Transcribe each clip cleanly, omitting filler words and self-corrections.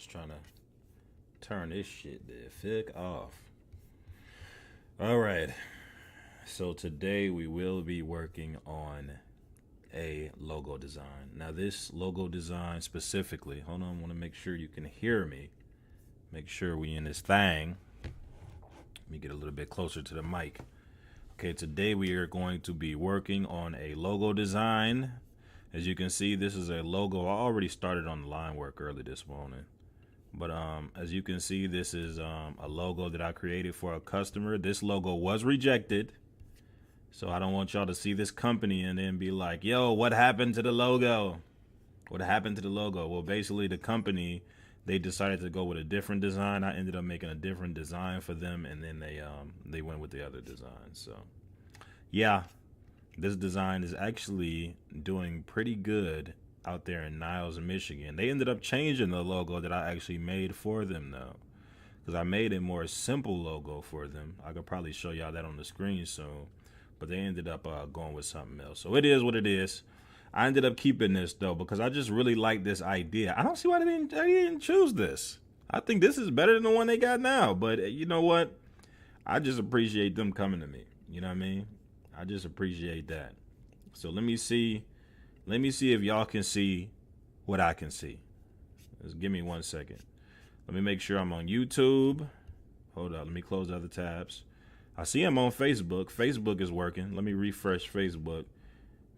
was trying to turn this shit the fuck off. All right. So today we will be working on a logo design. Now this logo design specifically, hold on, I want to make sure you can hear me. Make sure we in this thing. Let me get a little bit closer to the mic. Okay, today we are going to be working on a logo design. As you can see, this is a logo. I already started on the line work early this morning. But as you can see, this is a logo that I created for a customer. This logo was rejected. So I don't want y'all to see this company and then be like, yo, what happened to the logo? What happened to the logo? Well, basically the company, they decided to go with a different design. I ended up making a different design for them, and then they went with the other design. So yeah, this design is actually doing pretty good out there in Niles, Michigan. They ended up changing the logo that I actually made for them though, because I made a more simple logo for them. I could probably show y'all that on the screen soon, but they ended up going with something else. So it is what it is. I ended up keeping this though because I just really like this idea. I don't see why they didn't choose this. I think this is better than the one they got now. But you know what? I just appreciate them coming to me. You know what I mean? I just appreciate that. So let me see if y'all can see what I can see. Just give me 1 second. Let me make sure I'm on YouTube. Hold up. Let me close the other tabs. I see I'm on Facebook. Facebook is working. Let me refresh Facebook.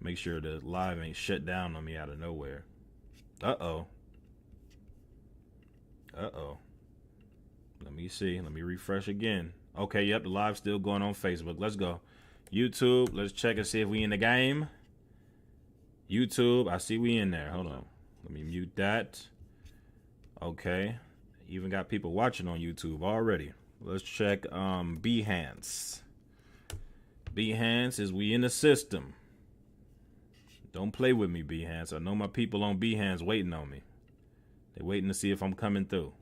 Make sure the live ain't shut down on me out of nowhere. Uh-oh. Let me see. Let me refresh again. Okay, yep, the live's still going on Facebook. Let's go. YouTube, let's check and see if we in the game. YouTube, I see we in there. Hold on. Let me mute that. Okay. Even got people watching on YouTube already. Let's check Behance. Behance, is we in the system? Don't play with me, Behance. I know my people on Behance waiting on me. They're waiting to see if I'm coming through.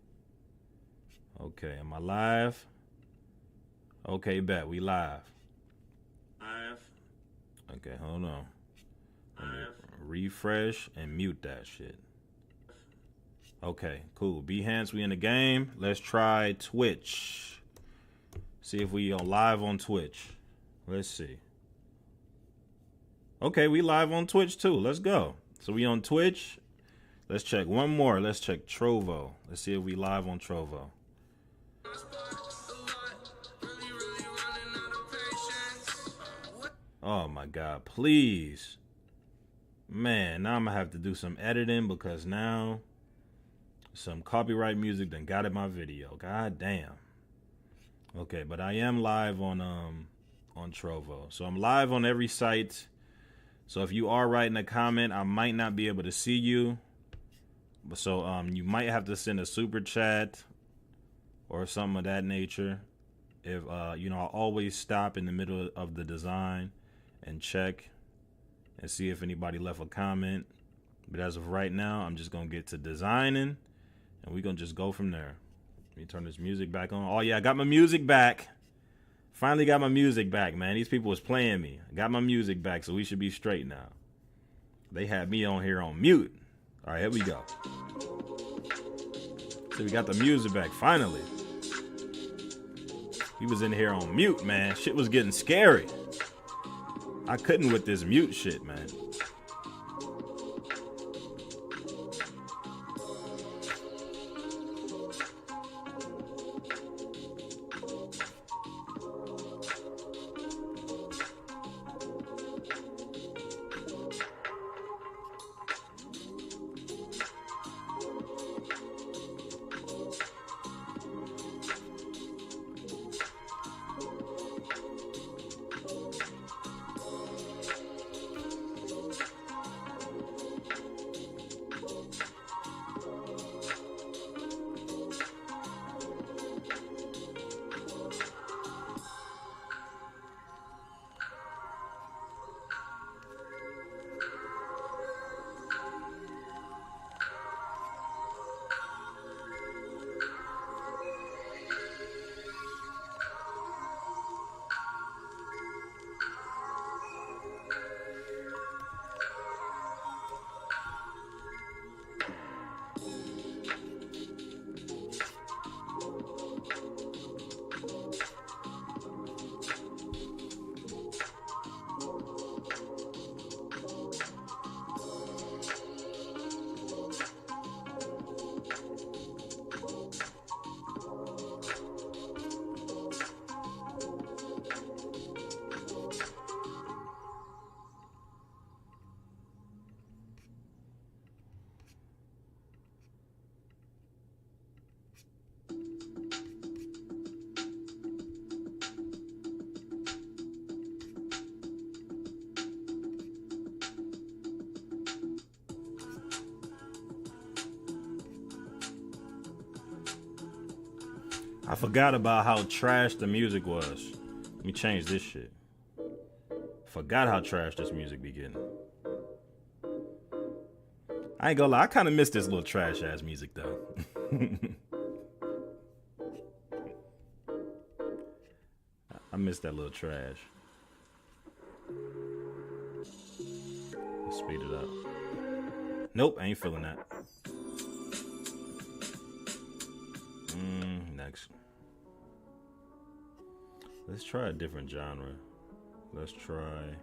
Okay, am I live? Okay, bet, we live. Live. Okay, hold on. Let me refresh and mute that shit. Okay, cool. Behance, we in the game. Let's try Twitch. See if we are live on Twitch. Let's see. Okay, we live on Twitch too. Let's go. So we on Twitch. Let's check one more. Let's check Trovo. Let's see if we live on Trovo. Oh my God, please. Man, now I'm gonna have to do some editing because now some copyright music done got in my video. God damn. Okay, but I am live on Trovo. So I'm live on every site. So if you are writing a comment, I might not be able to see you. So you might have to send a super chat or something of that nature. If you know, I always stop in the middle of the design and check and see if anybody left a comment. But as of right now, I'm just gonna get to designing and we're gonna just go from there. Let me turn this music back on. Oh yeah, I got my music back. Finally got my music back, man. These people was playing me. I got my music back, so we should be straight now. They had me on here on mute. All right, here we go. So we got the music back, finally. He was in here on mute, man. Shit was getting scary. I couldn't with this mute shit, man. I forgot about how trash the music was. Let me change this shit. Forgot how trash this music be getting. I ain't gonna lie, I kind of miss this little trash ass music though. I miss that little trash. Let's speed it up. Nope, I ain't feeling that. Next. Let's try a different genre. Let's try.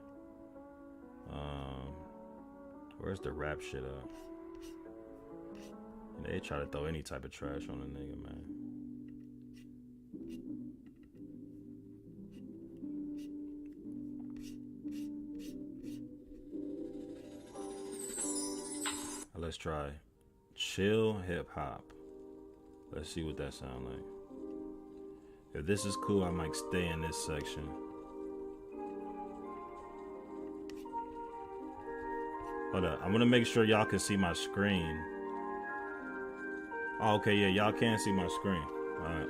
Where's the rap shit at? They try to throw any type of trash on a nigga, man. Let's try chill hip hop. Let's see what that sounds like. If this is cool, I might stay in this section. Hold up, I'm gonna make sure y'all can see my screen. Oh, okay, yeah, y'all can see my screen. All right.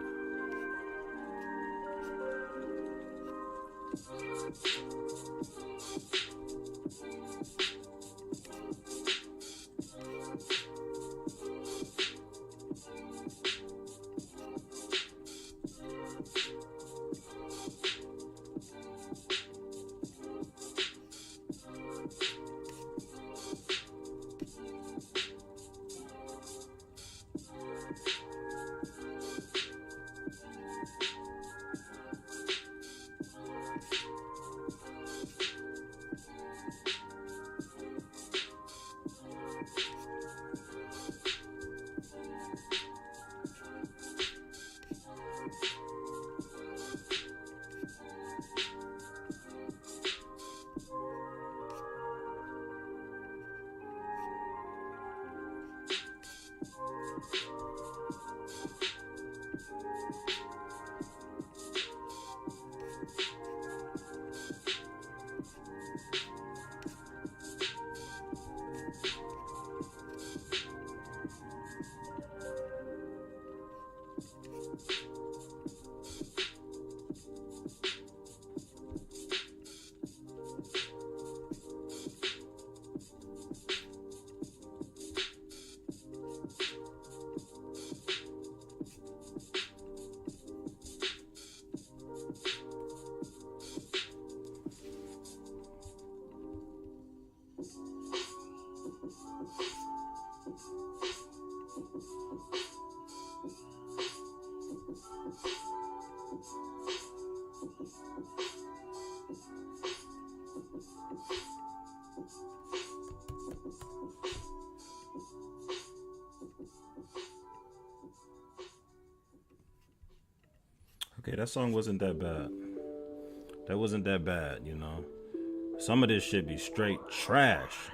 Okay, that song wasn't that bad. That wasn't that bad, you know. Some of this shit be straight trash,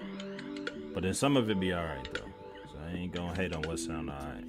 but then some of it be alright though. So I ain't gonna hate on what sound alright.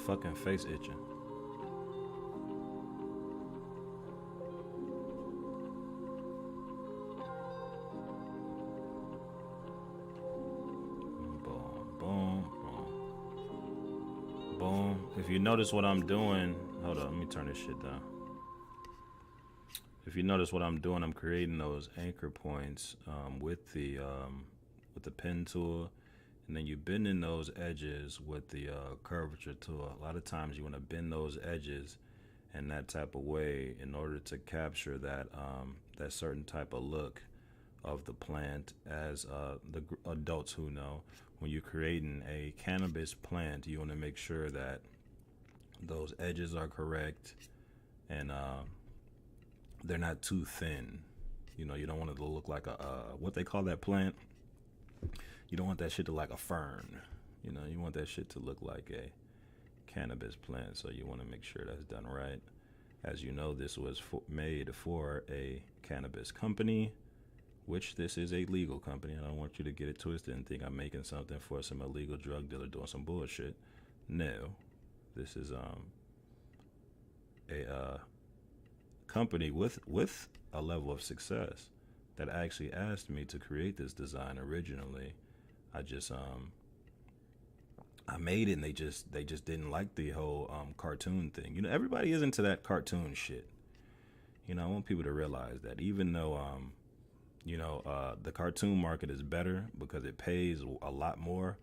fucking face itching. Boom, boom, boom. Boom. If you notice what I'm doing, hold on, let me turn this shit down. If you notice what I'm doing, I'm creating those anchor points with the pen tool, and then you bending those edges with the curvature tool. A lot of times you want to bend those edges in that type of way in order to capture that certain type of look of the plant. As the adults who know, when you're creating a cannabis plant, you want to make sure that those edges are correct and they're not too thin. You know, you don't want it to look like a what they call that plant. You don't want that shit to look like a fern. You know, you want that shit to look like a cannabis plant. So you want to make sure that's done right. As you know, this was made for a cannabis company, which this is a legal company. I don't want you to get it twisted and think I'm making something for some illegal drug dealer doing some bullshit. No, this is a company with a level of success that actually asked me to create this design originally. I made it, and they just didn't like the whole cartoon thing. You know, everybody is into that cartoon shit. You know, I want people to realize that even though the cartoon market is better because it pays a lot more,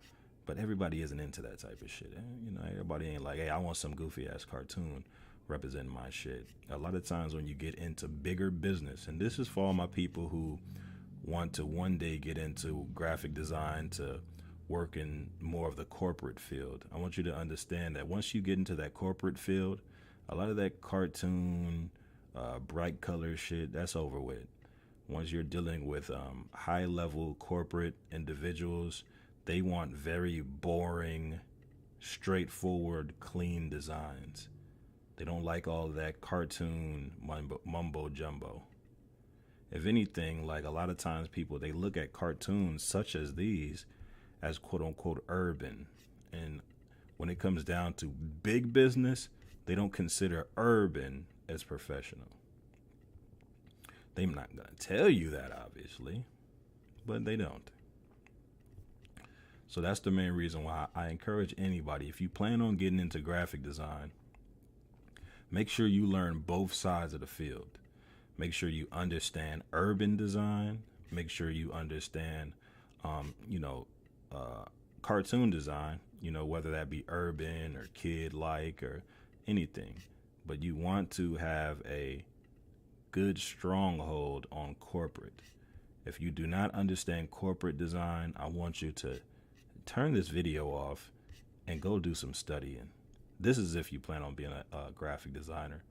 but everybody isn't into that type of shit. You know, everybody ain't like, hey, I want some goofy ass cartoon representing my shit. A lot of times when you get into bigger business, and this is for all my people who want to one day get into graphic design, to work in more of the corporate field. I want you to understand that once you get into that corporate field, a lot of that cartoon, bright color shit, that's over with. Once you're dealing with high level corporate individuals, they want very boring, straightforward, clean designs. They don't like all that cartoon mumbo jumbo. If anything, like a lot of times people, they look at cartoons such as these as quote unquote urban. And when it comes down to big business, they don't consider urban as professional. They're not going to tell you that, obviously, but they don't. So that's the main reason why I encourage anybody, if you plan on getting into graphic design, make sure you learn both sides of the field. Make sure you understand urban design. Make sure you understand, cartoon design, whether that be urban or kid-like or anything. But you want to have a good stronghold on corporate. If you do not understand corporate design, I want you to turn this video off and go do some studying. This is if you plan on being a graphic designer,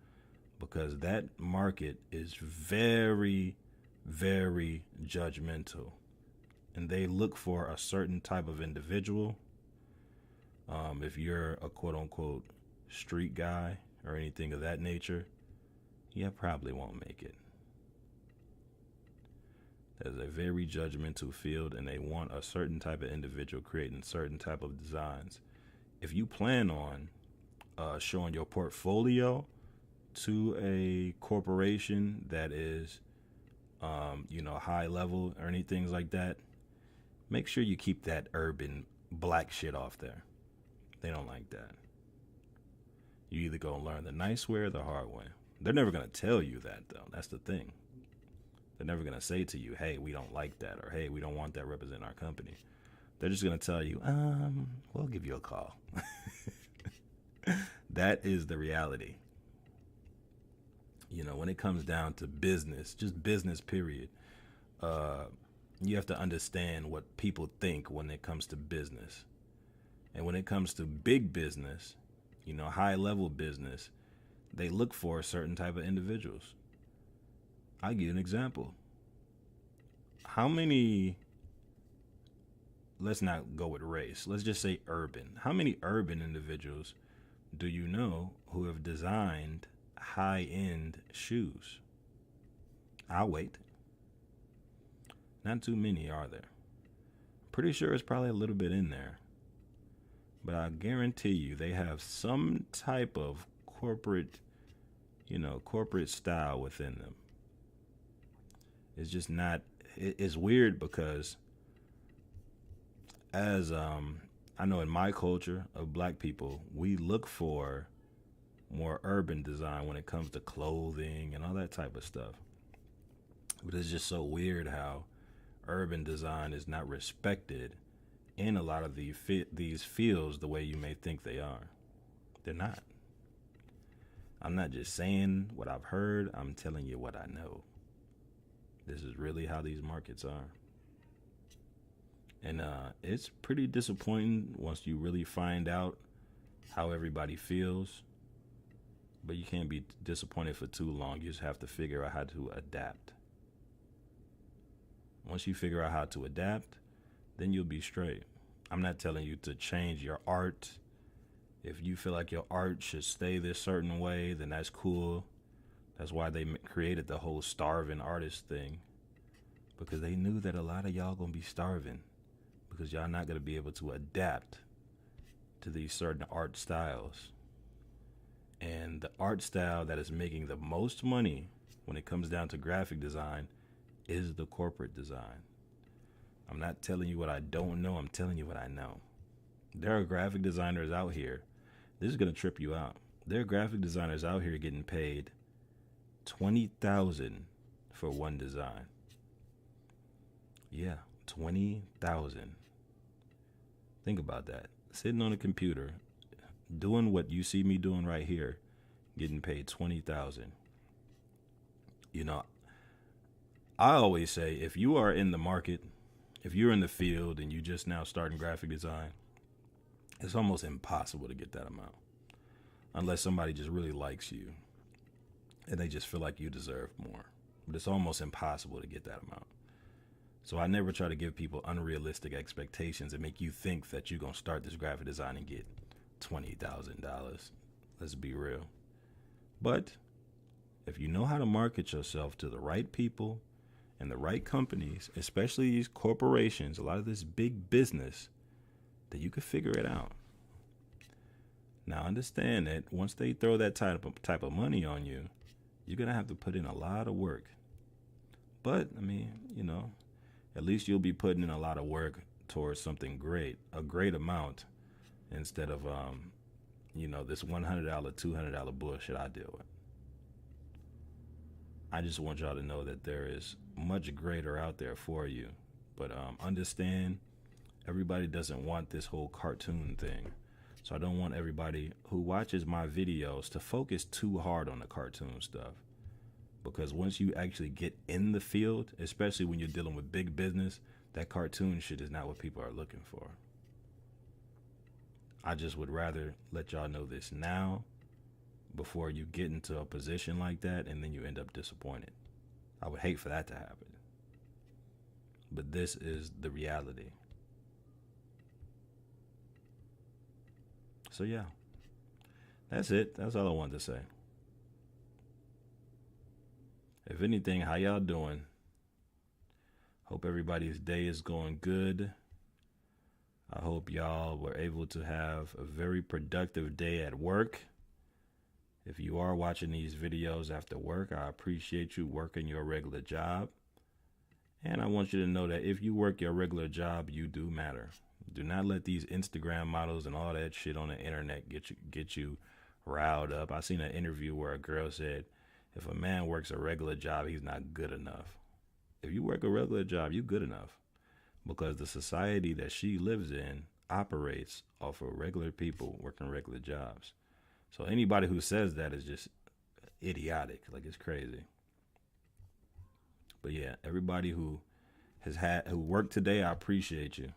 because that market is very, very judgmental, and they look for a certain type of individual. If you're a quote unquote street guy or anything of that nature, you probably won't make it. There's a very judgmental field, and they want a certain type of individual creating certain type of designs. If you plan on showing your portfolio to a corporation that is, high level or anything like that, make sure you keep that urban black shit off there. They don't like that. You either go and learn the nice way or the hard way. They're never going to tell you that, though. That's the thing. They're never going to say to you, hey, we don't like that, or hey, we don't want that representing our company. They're just going to tell you, we'll give you a call. That is the reality. When it comes down to business, just business period, you have to understand what people think when it comes to business. And when it comes to big business, high level business, they look for a certain type of individuals. I'll give you an example. Let's not go with race. Let's just say urban. How many urban individuals do you know who have designed high-end shoes? I'll wait. Not too many, are there? Pretty sure it's probably a little bit in there. but I guarantee you they have some type of corporate style within them. It's just not. It's weird because as I know in my culture of black people, we look for more urban design when it comes to clothing and all that type of stuff. But it's just so weird how urban design is not respected in a lot of these fields the way you may think they are. They're not. I'm not just saying what I've heard, I'm telling you what I know. This is really how these markets are. And it's pretty disappointing once you really find out how everybody feels. But you can't be disappointed for too long. You just have to figure out how to adapt. Once you figure out how to adapt, then you'll be straight. I'm not telling you to change your art. If you feel like your art should stay this certain way, then that's cool. That's why they created the whole starving artist thing. Because they knew that a lot of y'all gonna be starving. Because y'all not gonna be able to adapt to these certain art styles. And the art style that is making the most money when it comes down to graphic design is the corporate design. I'm not telling you what I don't know, I'm telling you what I know. There are graphic designers out here. This is going to trip you out. There are graphic designers out here getting paid $20,000 for one design. Yeah, $20,000. Think about that. Sitting on a computer, doing what you see me doing right here, getting paid $20,000. I always say if you are in the market, if you're in the field and you just now starting graphic design, it's almost impossible to get that amount. Unless somebody just really likes you and they just feel like you deserve more. But it's almost impossible to get that amount. So I never try to give people unrealistic expectations and make you think that you're going to start this graphic design and get $20,000. Let's be real. But if you know how to market yourself to the right people and the right companies, especially these corporations, a lot of this big business, then you can figure it out. Now understand that once they throw that type of money on you, you're going to have to put in a lot of work. But, at least you'll be putting in a lot of work towards something great, a great amount, instead of, this $100, $200 bullshit I deal with. I just want y'all to know that there is much greater out there for you. But understand, everybody doesn't want this whole cartoon thing. So I don't want everybody who watches my videos to focus too hard on the cartoon stuff. Because once you actually get in the field, especially when you're dealing with big business, that cartoon shit is not what people are looking for. I just would rather let y'all know this now before you get into a position like that and then you end up disappointed. I would hate for that to happen. But this is the reality. So yeah, that's it. That's all I wanted to say. If anything, how y'all doing? Hope everybody's day is going good. I hope y'all were able to have a very productive day at work. If you are watching these videos after work, I appreciate you working your regular job. And I want you to know that if you work your regular job, you do matter. Do not let these Instagram models and all that shit on the internet get you riled up. I seen an interview where a girl said, if a man works a regular job, he's not good enough. If you work a regular job, you're good enough. Because the society that she lives in operates off of regular people working regular jobs. So anybody who says that is just idiotic. Like, it's crazy. But yeah, everybody who worked today, I appreciate you.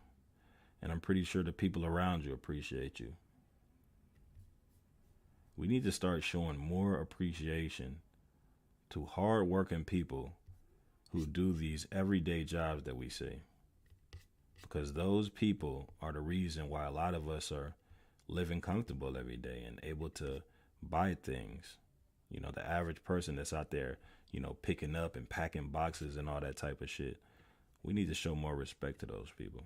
And I'm pretty sure the people around you appreciate you. We need to start showing more appreciation to hard-working people who do these everyday jobs that we see. Because those people are the reason why a lot of us are living comfortable every day and able to buy things. The average person that's out there, picking up and packing boxes and all that type of shit. We need to show more respect to those people.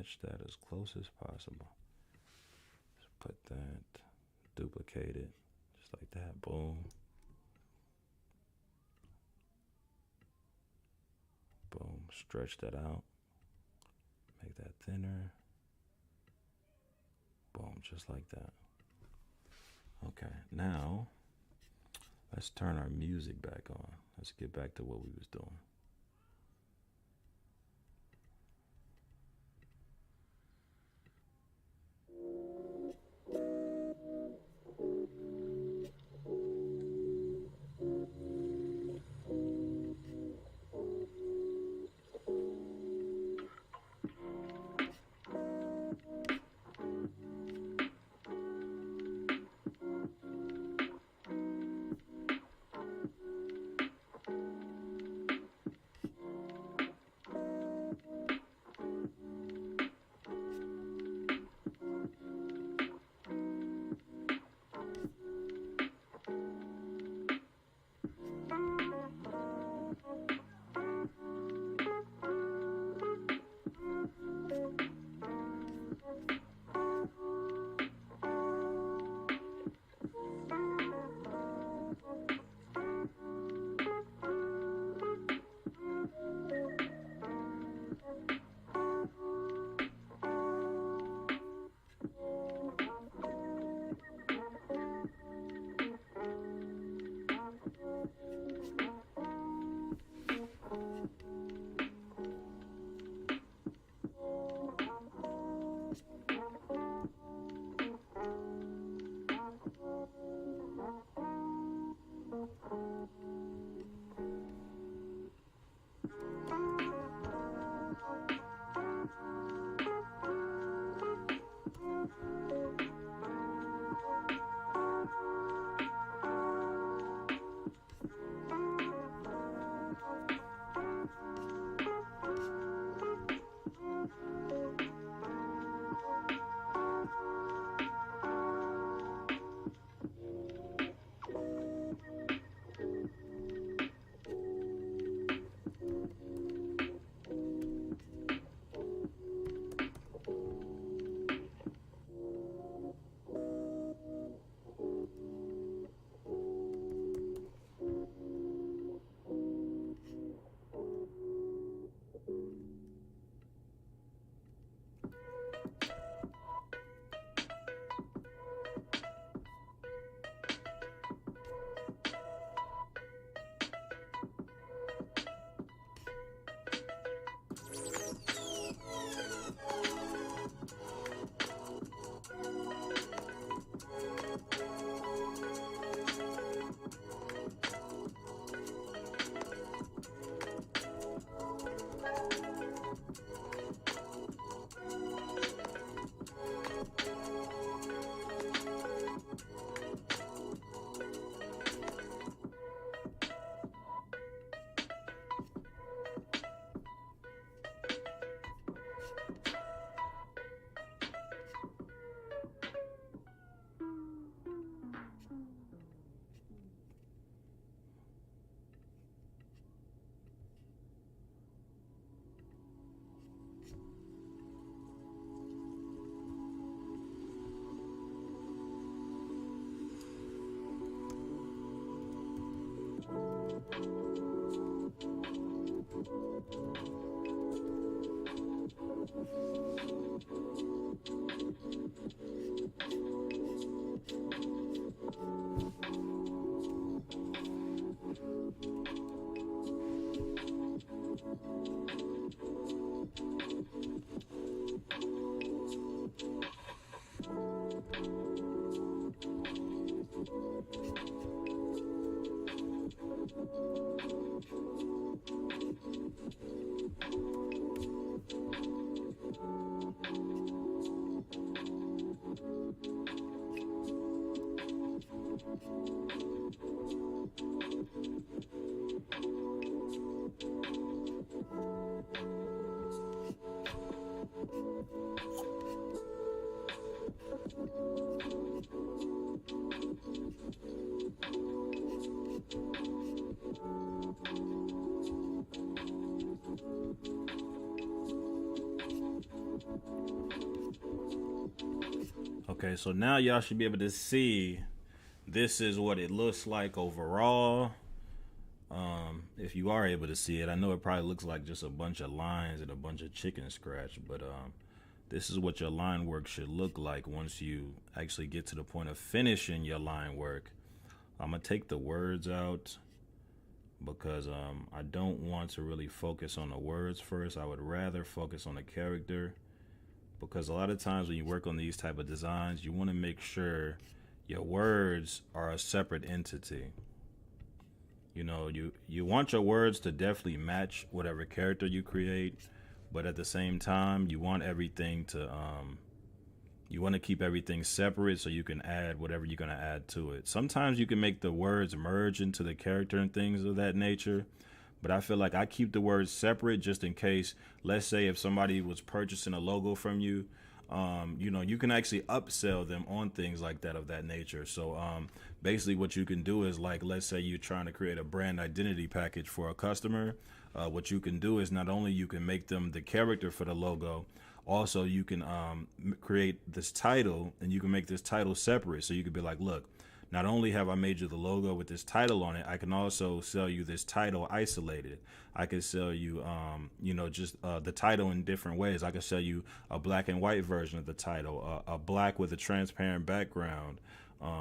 match that as close as possible. Just put that, duplicate it, just like that, boom. Boom, stretch that out, make that thinner. Boom, just like that. Okay, now let's turn our music back on. Let's get back to what we was doing. Okay, so now y'all should be able to see this is what it looks like overall. If you are able to see it, I know it probably looks like just a bunch of lines and a bunch of chicken scratch, but this is what your line work should look like once you actually get to the point of finishing your line work. I'm gonna take the words out because I don't want to really focus on the words first. I would rather focus on the character, because a lot of times when you work on these type of designs, you want to make sure your words are a separate entity. You know, you want your words to definitely match whatever character you create, but at the same time, you want everything to you want to keep everything separate so you can add whatever you're going to add to it. Sometimes you can make the words merge into the character and things of that nature, but I feel like I keep the words separate just in case. Let's say if somebody was purchasing a logo from you, you know, you can actually upsell them on things like that of that nature. So basically what you can do is, like, let's say you're trying to create a brand identity package for a customer. What you can do is not only you can make them the character for the logo, also you can create this title, and you can make this title separate. So you could be like, look, not only have I made you the logo with this title on it, I can also sell you this title isolated. I could sell you, you know, just the title in different ways. I could sell you a black and white version of the title, a black with a transparent background.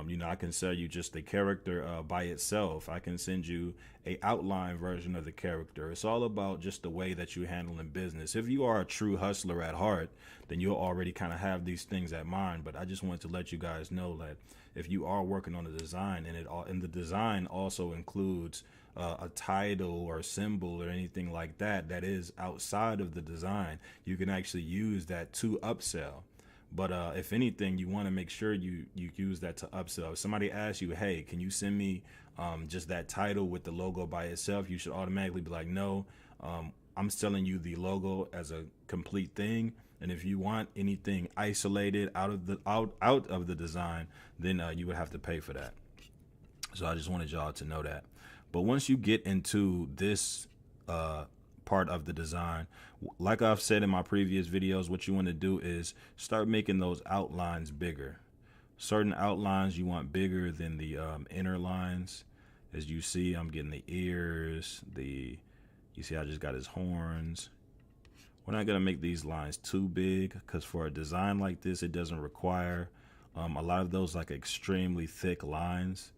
You know, I can sell you just the character by itself. I can send you a outline version of the character. It's all about just the way that you handle in business. If you are a true hustler at heart, then you'll already kind of have these things at mind. But I just wanted to let you guys know that if you are working on a design, and the design also includes a title or symbol or anything like that that is outside of the design, you can actually use that to upsell. But if anything, you want to make sure you use that to upsell. If somebody asks you, hey, can you send me just that title with the logo by itself, you should automatically be like, no, I'm selling you the logo as a complete thing. And if you want anything isolated out of the design, then you would have to pay for that. So I just wanted y'all to know that. But once you get into this part of the design, like I've said in my previous videos, what you want to do is start making those outlines bigger. Certain outlines you want bigger than the inner lines. As you see, I'm getting the ears, you see I just got his horns. We're not going to make these lines too big, because for a design like this, it doesn't require a lot of those like extremely thick lines.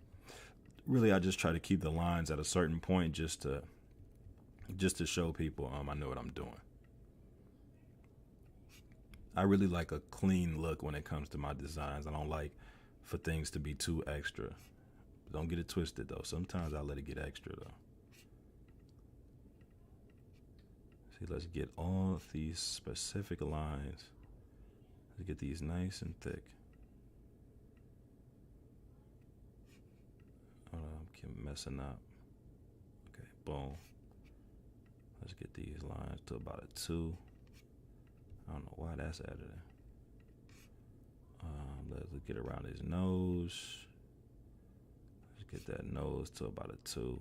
Really, I just try to keep the lines at a certain point just to show people I know what I'm doing. I really like a clean look when it comes to my designs. I don't like for things to be too extra. Don't get it twisted though. Sometimes I let it get extra though. See, let's get all of these specific lines. Let's get these nice and thick. I'm messing up. Okay, boom. Let's get these lines to about a 2. I don't know why that's added in. Let's get around his nose. Let's get that nose to about a 2.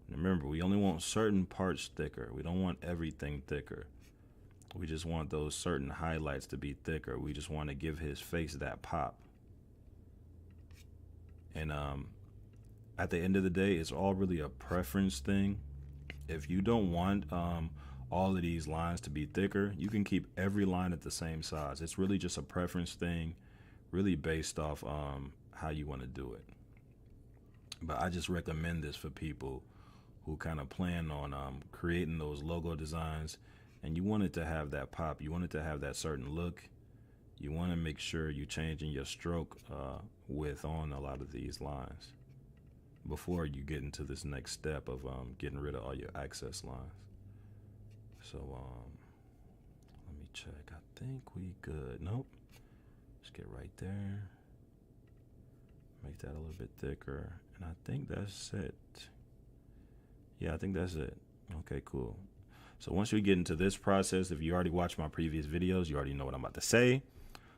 And remember, we only want certain parts thicker. We don't want everything thicker. We just want those certain highlights to be thicker. We just want to give his face that pop. And at the end of the day, it's all really a preference thing. If you don't want all of these lines to be thicker, you can keep every line at the same size. It's really just a preference thing, really based off how you want to do it. But I just recommend this for people who kind of plan on creating those logo designs, and you want it to have that pop. You want it to have that certain look. You want to make sure you're changing your stroke width on a lot of these lines before you get into this next step of getting rid of all your access lines. So let me check. I think we good. Nope. Just get right there. Make that a little bit thicker. And I think that's it. Yeah, I think that's it. Okay, cool. So once we get into this process, if you already watched my previous videos, you already know what I'm about to say.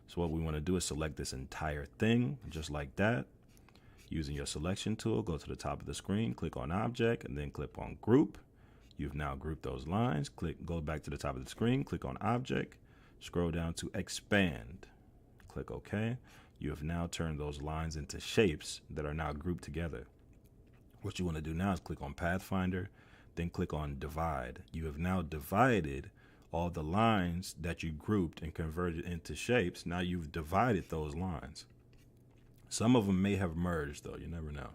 So what we want to do is select this entire thing, just like that. Using your selection tool, go to the top of the screen, click on Object, and then click on Group. You've now grouped those lines. Go back to the top of the screen, click on Object, scroll down to Expand. Click OK. You have now turned those lines into shapes that are now grouped together. What you want to do now is click on Pathfinder, then click on Divide. You have now divided all the lines that you grouped and converted into shapes. Now you've divided those lines. Some of them may have merged, though. You never know.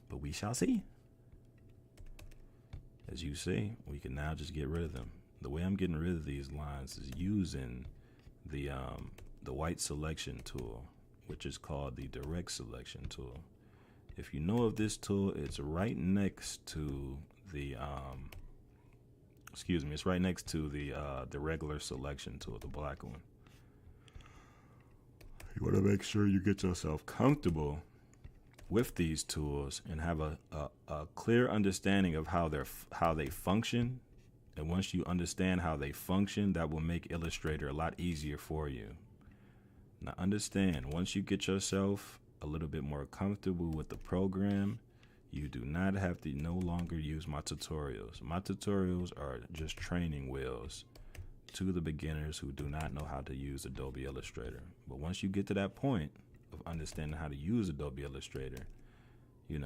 But we shall see. As you see, we can now just get rid of them. The way I'm getting rid of these lines is using the white selection tool, which is called the direct selection tool. If you know of this tool, it's right next to the it's right next to the regular selection tool, the black one. You want to make sure you get yourself comfortable with these tools and have a clear understanding of how they function. And once you understand how they function, that will make Illustrator a lot easier for you. Now understand, once you get yourself a little bit more comfortable with the program, you do not have to no longer use my tutorials. My tutorials are just training wheels to the beginners who do not know how to use Adobe Illustrator. But once you get to that point of understanding how to use Adobe Illustrator, you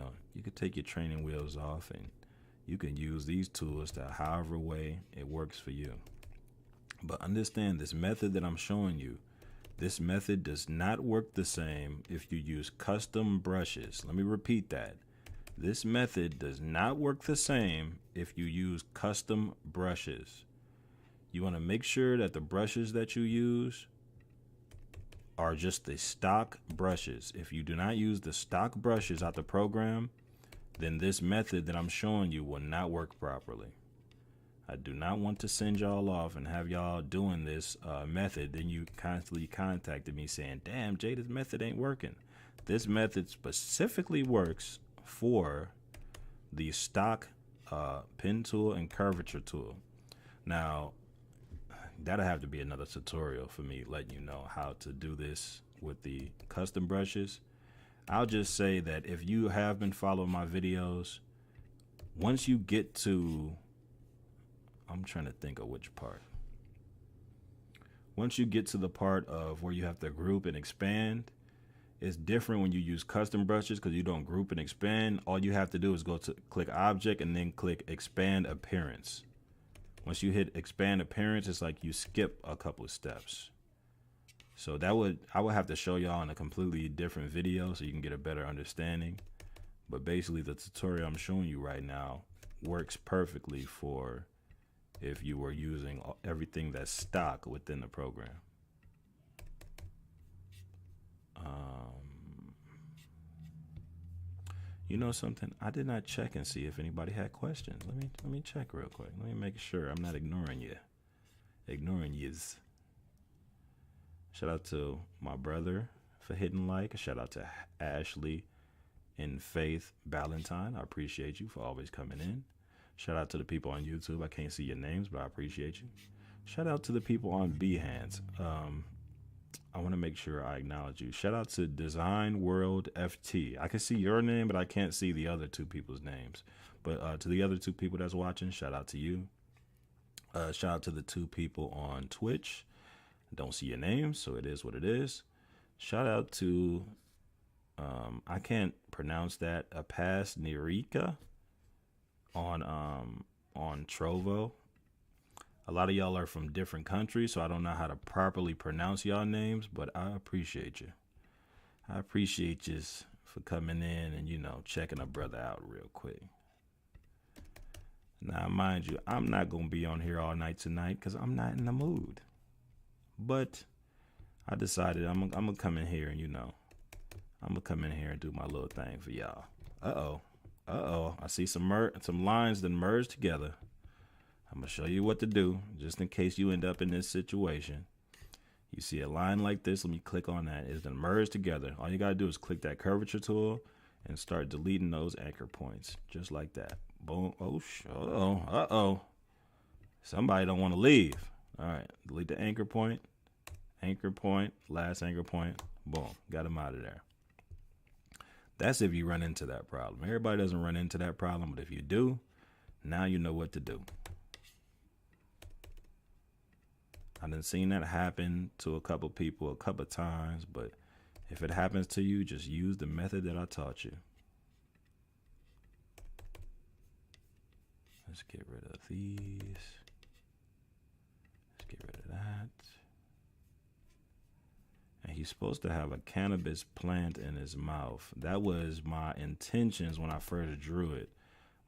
can take your training wheels off and you can use these tools to however way it works for you. But understand, this method that I'm showing you, this method does not work the same if you use custom brushes. Let me repeat that. This method does not work the same if you use custom brushes. You want to make sure that the brushes that you use are just the stock brushes. If you do not use the stock brushes out the program, then this method that I'm showing you will not work properly. I do not want to send y'all off and have y'all doing this method, then you constantly contacted me saying, damn, Jay, this method ain't working. This method specifically works for the stock pen tool and curvature tool. Now, that'll have to be another tutorial for me letting you know how to do this with the custom brushes. I'll just say that if you have been following my videos, once you get to, I'm trying to think of which part. Once you get to the part of where you have to group and expand, it's different when you use custom brushes because you don't group and expand. All you have to do is go to click object and then click expand appearance. Once you hit expand appearance, it's like you skip a couple of steps. So I would have to show y'all in a completely different video so you can get a better understanding. But basically the tutorial I'm showing you right now works perfectly for if you were using everything that's stock within the program. You know something? I did not check and see if anybody had questions. Let me check real quick. Let me make sure I'm not ignoring you. Ignoring yous. Shout out to my brother for hitting like. Shout out to Ashley and Faith Valentine. I appreciate you for always coming in. Shout out to the people on YouTube. I can't see your names, but I appreciate you. Shout out to the people on Behance. I want to make sure I acknowledge you. Shout out to Design World FT. I can see your name, but I can't see the other two people's names. But to the other two people that's watching, shout out to you. Shout out to the two people on Twitch. Don't see your names, so it is what it is. Shout out to, I can't pronounce that, Apas Nirika on Trovo. A lot of y'all are from different countries, so I don't know how to properly pronounce y'all names, but I appreciate you. I appreciate you for coming in and, checking a brother out real quick. Now, mind you, I'm not going to be on here all night tonight because I'm not in the mood. But I decided I'm going to come in here and, I'm going to come in here and do my little thing for y'all. Uh-oh. I see some lines that merge together. I'm going to show you what to do just in case you end up in this situation. You see a line like this. Let me click on that. It's going to merge together. All you got to do is click that curvature tool and start deleting those anchor points just like that. Boom. Uh-oh. Somebody don't want to leave. All right. Delete the anchor point, last anchor point. Boom. Got them out of there. That's if you run into that problem. Everybody doesn't run into that problem, but if you do, now you know what to do. I done seen that happen to a couple people a couple times, but if it happens to you, just use the method that I taught you. Let's get rid of these. Let's get rid of that. And he's supposed to have a cannabis plant in his mouth. That was my intentions when I first drew it.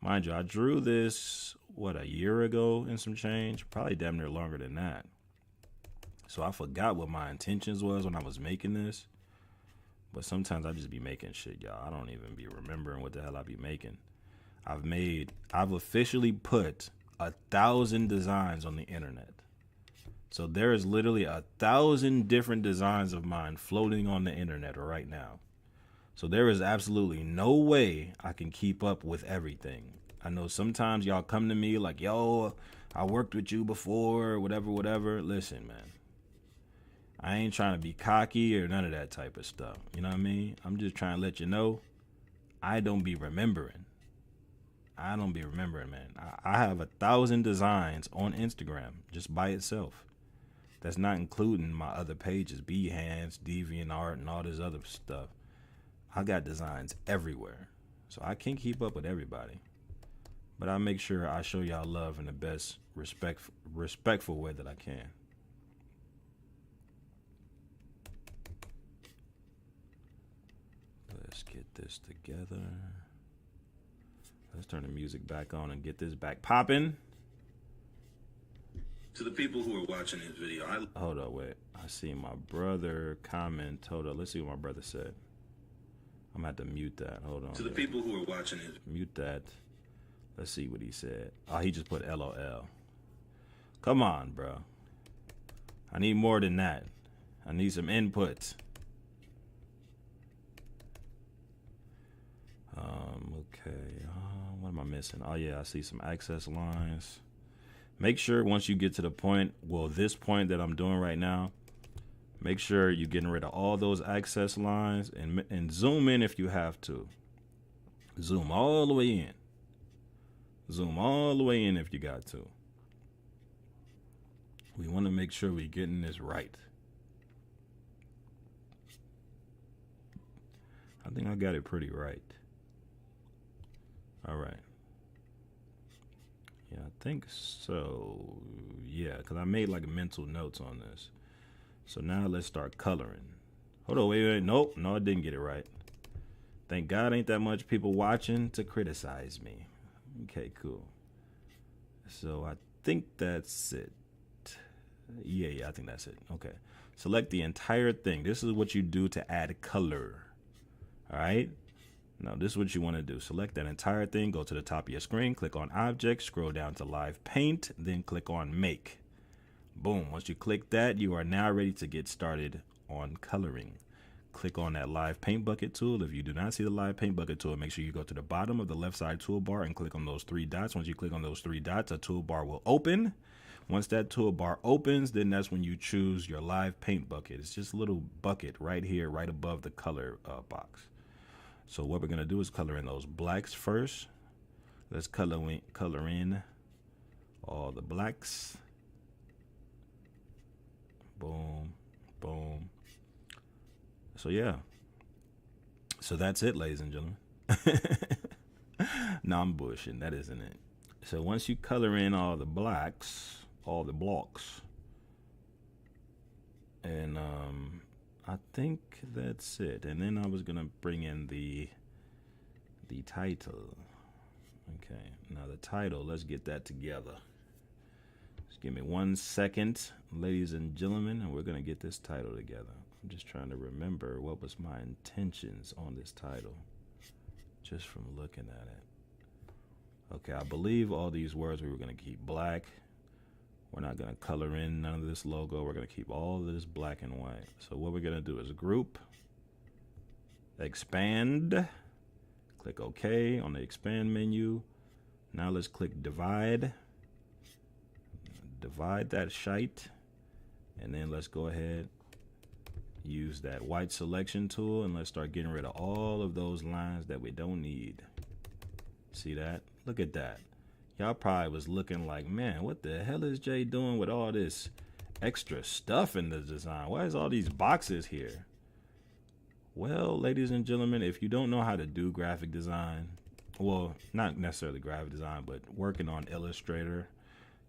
Mind you, I drew this, a year ago and some change? Probably damn near longer than that. So I forgot what my intentions was when I was making this. But sometimes I just be making shit, y'all. I don't even be remembering what the hell I be making. I've officially put 1,000 designs on the internet. So there is literally 1,000 different designs of mine floating on the internet right now. So there is absolutely no way I can keep up with everything. I know sometimes y'all come to me like, yo, I worked with you before, whatever. Listen, man. I ain't trying to be cocky or none of that type of stuff. You know what I mean? I'm just trying to let you know I don't be remembering. Man. I have 1,000 designs on Instagram just by itself. That's not including my other pages, Behance, DeviantArt, and all this other stuff. I got designs everywhere. So I can't keep up with everybody. But I make sure I show y'all love in the best respectful way that I can. Let's get this together. Let's turn the music back on and get this back popping. To the people who are watching this video, Hold up, wait. I see my brother comment. Hold up, let's see what my brother said. I'm gonna have to mute that. Hold on. To the people who are watching this, mute that. Let's see what he said. Oh, he just put LOL. Come on, bro. I need more than that. I need some input. Okay. What am I missing? Oh yeah, I see some access lines. Make sure once you get to the point, this point that I'm doing right now, make sure you're getting rid of all those access lines and zoom in if you have to. Zoom all the way in. Zoom all the way in if you got to. We want to make sure we're getting this right. I think I got it pretty right. All right. Yeah, I think so. Yeah, because I made like mental notes on this. So now let's start coloring. Hold on, wait. Nope, no, I didn't get it right. Thank God ain't that much people watching to criticize me. Okay, cool. So I think that's it. Yeah, I think that's it. Okay. Select the entire thing. This is what you do to add color. All right. Now, this is what you want to do. Select that entire thing. Go to the top of your screen. Click on Object. Scroll down to Live Paint. Then click on Make. Boom. Once you click that, you are now ready to get started on coloring. Click on that Live Paint Bucket tool. If you do not see the Live Paint Bucket tool, make sure you go to the bottom of the left side toolbar and click on those three dots. Once you click on those three dots, a toolbar will open. Once that toolbar opens, then that's when you choose your Live Paint Bucket. It's just a little bucket right here, right above the color box. So what we're going to do is color in those blacks first. Let's color in all the blacks. Boom, boom. So yeah. So that's it, ladies and gentlemen. No, I'm bullshitting. That isn't it. So once you color in all the blacks, all the blocks, and I think that's it. And then I was gonna bring in the title. Okay, now the title, let's get that together. Just give me 1 second, ladies and gentlemen, and we're gonna get this title together. I'm just trying to remember what was my intentions on this title, just from looking at it. Okay, I believe all these words we were gonna keep black. We're not going to color in none of this logo. We're going to keep all of this black and white. So what we're going to do is group, expand, click OK on the expand menu. Now let's click divide. Divide that shite. And then let's go ahead, use that white selection tool, and let's start getting rid of all of those lines that we don't need. See that? Look at that. Y'all probably was looking like, man, what the hell is Jay doing with all this extra stuff in the design. Why is all these boxes here? Well, ladies and gentlemen, if you don't know how to do graphic design, well, not necessarily graphic design, but working on Illustrator,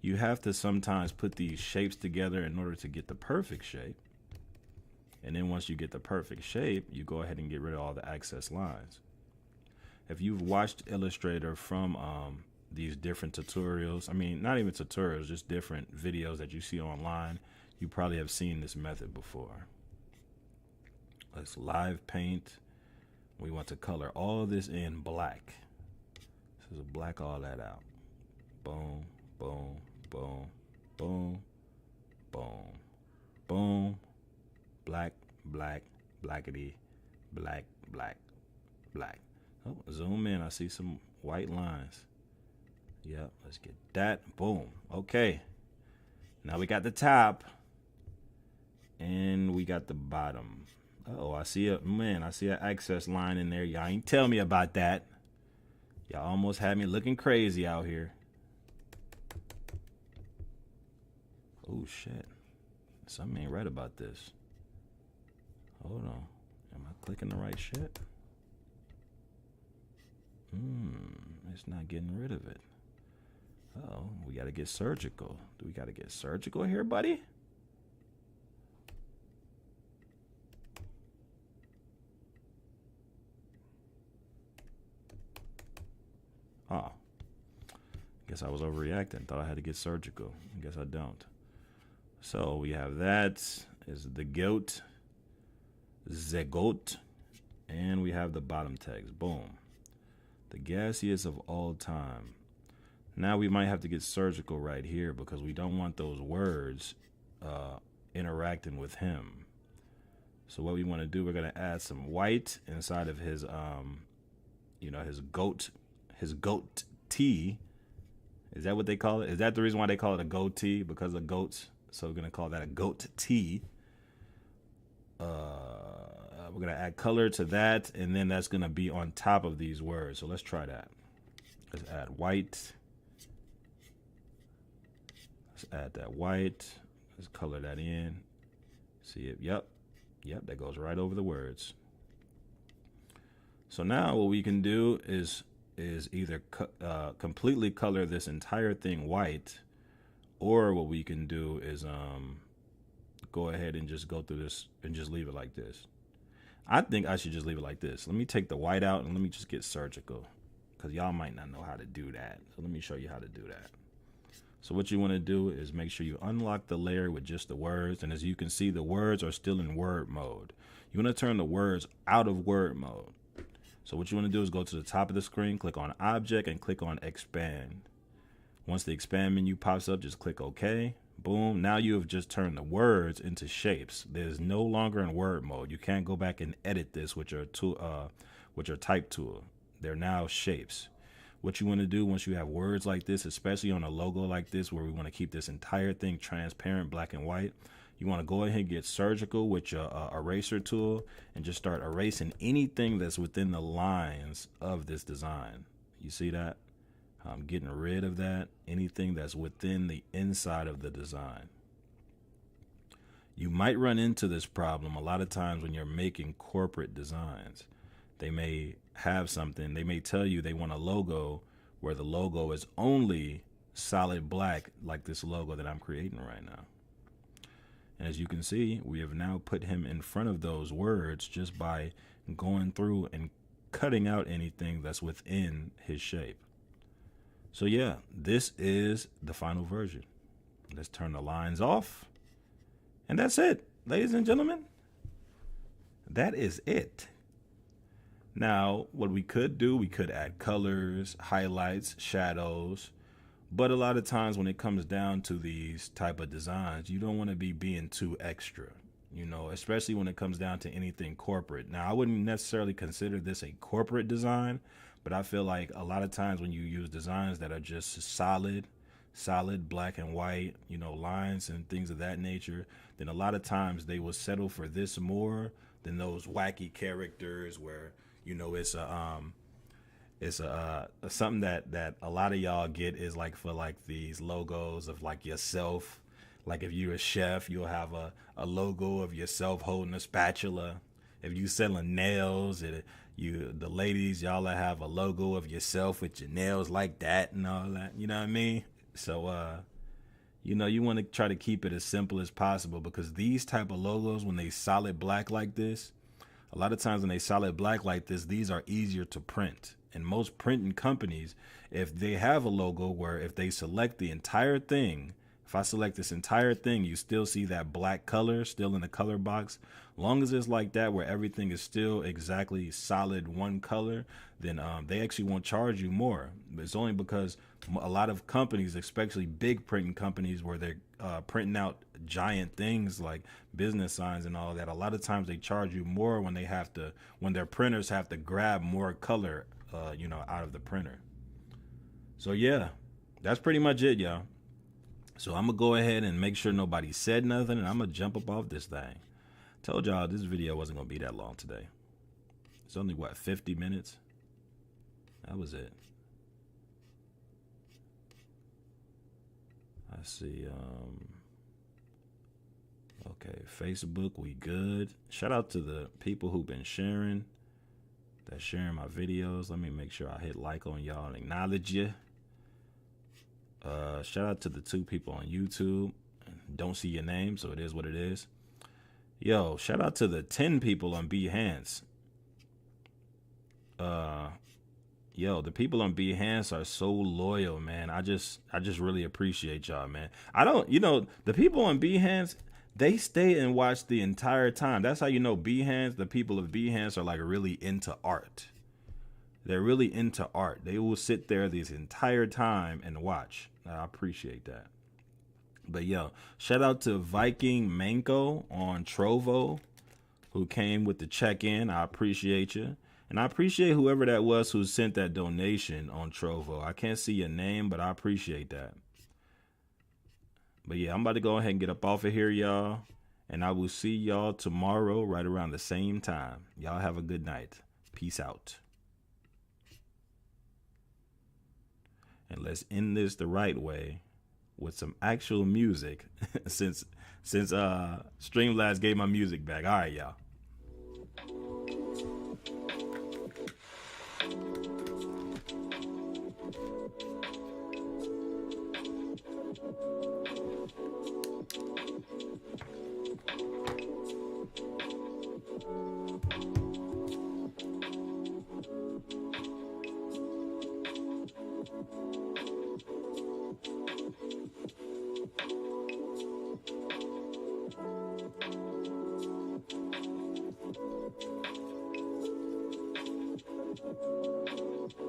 you have to sometimes put these shapes together in order to get the perfect shape. And then once you get the perfect shape, you go ahead and get rid of all the excess lines. If you've watched Illustrator from these different tutorials, I mean, not even tutorials, just different videos that you see online, you probably have seen this method before. Let's live paint. We want to color all of this in black. So black all that out. Boom, boom, boom, boom, boom, boom. Black, black, blackity, black, black, black. Oh, zoom in. I see some white lines. Yep, let's get that. Boom. Okay. Now we got the top. And we got the bottom. Oh, I see I see an excess line in there. Y'all ain't tell me about that. Y'all almost had me looking crazy out here. Oh, shit. Something ain't right about this. Hold on. Am I clicking the right shit? It's not getting rid of it. Oh, we got to get surgical. Do we got to get surgical here, buddy? Oh. Guess I was overreacting. Thought I had to get surgical. Guess I don't. So we have that is the goat. The goat. And we have the bottom text. Boom. The gaseous of all time. Now we might have to get surgical right here because we don't want those words interacting with him. So what we want to do, we're going to add some white inside of his, his goat tee. Is that what they call it? Is that the reason why they call it a goatee? Because of goats? So we're going to call that a goat tee. We're going to add color to that, and then that's going to be on top of these words. So let's try that. Let's add white. Let's add that white. Let's color that in. See it? Yep, that goes right over the words. So now what we can do is either completely color this entire thing white, or what we can do is go ahead and just go through this and just leave it like this. I think I should just leave it like this. Let me take the white out and let me just get surgical, because y'all might not know how to do that. So let me show you how to do that. So what you want to do is make sure you unlock the layer with just the words. And as you can see, the words are still in word mode. You want to turn the words out of word mode. So what you want to do is go to the top of the screen, click on Object, and click on Expand. Once the Expand menu pops up, just click OK. Boom. Now you have just turned the words into shapes. There's no longer in word mode. You can't go back and edit this with your type tool. They're now shapes. What you want to do once you have words like this, especially on a logo like this, where we want to keep this entire thing transparent, black and white, you want to go ahead and get surgical with your eraser tool and just start erasing anything that's within the lines of this design. You see that? I'm getting rid of that. Anything that's within the inside of the design. You might run into this problem a lot of times when you're making corporate designs. They may have something, they may tell you they want a logo where the logo is only solid black, like this logo that I'm creating right now. And as you can see, we have now put him in front of those words just by going through and cutting out anything that's within his shape. So yeah, this is the final version. Let's turn the lines off. And that's it, ladies and gentlemen. That is it. Now, what we could do, we could add colors, highlights, shadows. But a lot of times when it comes down to these type of designs, you don't want to be being too extra, especially when it comes down to anything corporate. Now, I wouldn't necessarily consider this a corporate design, but I feel like a lot of times when you use designs that are just solid black and white, lines and things of that nature, then a lot of times they will settle for this more than those wacky characters where, it's something that a lot of y'all get is like for like these logos of like yourself, Like if you're a chef, you'll have a logo of yourself holding a spatula. If you selling nails, the ladies, y'all have a logo of yourself with your nails like that and all that. You know what I mean? So you want to try to keep it as simple as possible, because these type of logos, when they solid black like this, a lot of times when they solid black like this, these are easier to print. And most printing companies, if they have a logo where if they select the entire thing, if I select this entire thing, you still see that black color still in the color box. Long as it's like that, where everything is still exactly solid one color, then they actually won't charge you more. It's only because a lot of companies, especially big printing companies, where they're printing out giant things like business signs and all that, a lot of times they charge you more when their printers have to grab more color, out of the printer. So yeah, that's pretty much it, y'all. So I'm gonna go ahead and make sure nobody said nothing, and I'm gonna jump up off this thing. Told y'all this video wasn't gonna be that long today. It's only 50 minutes. That was it. I see. Okay, Facebook, we good. Shout out to the people who've been sharing my videos. Let me make sure I hit like on y'all and acknowledge you. Shout out to the 2 people on YouTube. Don't see your name, so it is what it is. Yo, shout out to the 10 people on Behance. The people on Behance are so loyal, man. I just really appreciate y'all, man. The people on Behance, they stay and watch the entire time. That's how you know Behance, the people of Behance are like really into art. They're really into art. They will sit there this entire time and watch. I appreciate that. But shout out to Viking Manko on Trovo, who came with the check-in. I appreciate you. And I appreciate whoever that was who sent that donation on Trovo. I can't see your name, but I appreciate that. But I'm about to go ahead and get up off of here, y'all. And I will see y'all tomorrow right around the same time. Y'all have a good night. Peace out. And let's end this the right way with some actual music since Streamlabs gave my music back. All right, y'all.